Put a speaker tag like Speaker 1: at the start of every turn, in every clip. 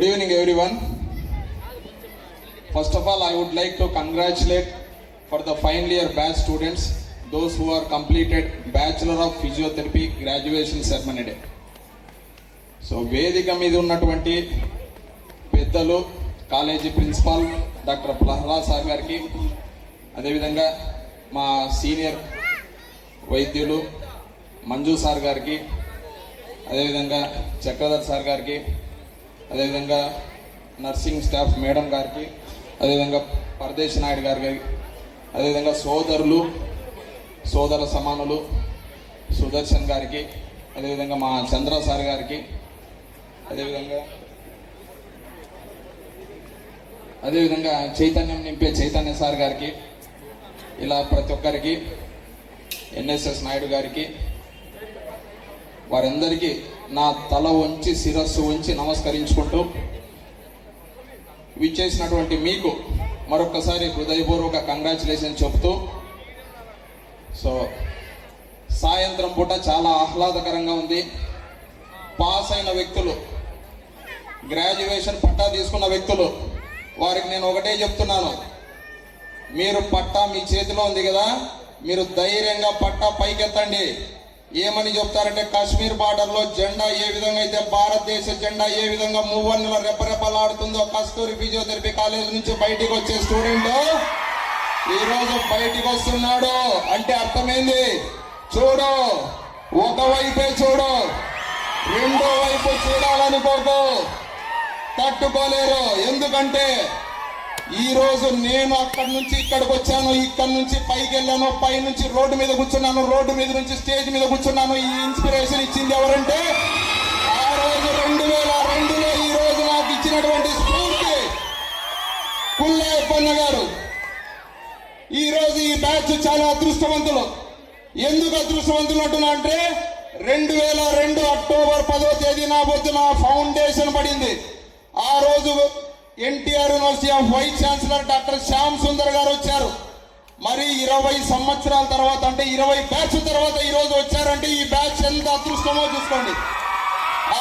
Speaker 1: Good evening everyone. First of all, I would like to congratulate for the final year batch students, those who are completed Bachelor of Physiotherapy graduation ceremony day. So వేదిక మీద ఉన్నటువంటి పెద్దలు college principal doctor Prahlad sir గారికి, అదేవిధంగా మా senior వైద్యులు Manju sir గారికి, అదేవిధంగా చక్రధర్ సార్ గారికి, అదేవిధంగా నర్సింగ్ స్టాఫ్ మేడం గారికి, అదేవిధంగా పరదేశ్ నాయుడు గారికి, అదేవిధంగా సోదర సమానులు సుదర్శన్ గారికి, అదేవిధంగా మా చంద్ర సార్ గారికి, అదేవిధంగా చైతన్యం నింపే చైతన్య సార్ గారికి, ఇలా ప్రతి ఒక్కరికి, ఎన్ఎస్ఎస్ నాయుడు గారికి, వారందరికీ నా తల వంచి శిరస్సు ఉంచి నమస్కరించుకుంటూ విచ్చేసినటువంటి మీకు మరొకసారి హృదయపూర్వక కంగ్రాచులేషన్ చెప్తూ, సో సాయంత్రం పూట చాలా ఆహ్లాదకరంగా ఉంది. పాస్ అయిన వ్యక్తులు, గ్రాడ్యుయేషన్ పట్టా తీసుకున్న వ్యక్తులు, వారికి నేను ఒకటే చెప్తున్నాను, మీరు పట్టా మీ చేతిలో ఉంది కదా, మీరు ధైర్యంగా పట్టా పైకెత్తండి. ఏమని చెప్తారంటే, కాశ్మీర్ బార్డర్లో జెండా ఏ విధంగా అయితే భారతదేశ జెండా ఏ విధంగా మువ్వన్నెల రెపరెపలాడుతుందో, కస్తూరి ఫిజియోథెరపీ కాలేజ్ నుంచి బయటికి వచ్చే స్టూడెంట్ ఈరోజు బయటికి వస్తున్నాడు అంటే అర్థమైంది. చూడు, ఒకవైపే చూడు, రెండో వైపు చూడాలనుకోకు, తట్టుకోలేరు. ఎందుకంటే ఈ రోజు నేను అక్కడి నుంచి ఇక్కడికి వచ్చాను, ఇక్కడి నుంచి పైకి వెళ్ళాను, పై నుంచి రోడ్డు మీద కూర్చున్నాను, రోడ్డు మీద నుంచి స్టేజ్ మీద కూర్చున్నాను. ఈ ఇన్స్పిరేషన్ ఇచ్చింది ఎవరంటే, ఆ రోజు 2002లో ఈ రోజు నాకు ఇచ్చినటువంటి స్ఫూర్తి పుల్లయ్యప్పన్న గారు. ఈ రోజు ఈ బ్యాచ్ చాలా అదృష్టవంతులు. ఎందుకు అదృష్టవంతులు అంటున్నా అంటే, 2002 అక్టోబర్ 10వ తేదీ నా పొద్దున ఫౌండేషన్ పడింది. ఆ రోజు NTR university of vice chancellor doctor Shyam Sundar గారు వచ్చారు. మరి 20 సంవత్సరాల తర్వాత, అంటే 20 బ్యాచ్ తర్వాత ఈ రోజు వచ్చారంటే ఈ బ్యాచ్ ఎంత అదృష్టమో చూసుకోండి.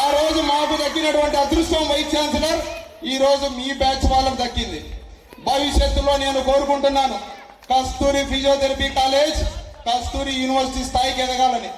Speaker 1: ఆ రోజు మాకు దక్కినటువంటి అదృష్టం వైస్ ఛాన్సలర్ ఈ రోజు మీ బ్యాచ్ వాళ్ళకు దక్కింది. భవిష్యత్తులో నేను కోరుకుంటున్నాను, కస్తూరి ఫిజియోథెరపీ కాలేజ్ కస్తూరి యూనివర్సిటీ స్థాయికి ఎదగాలని.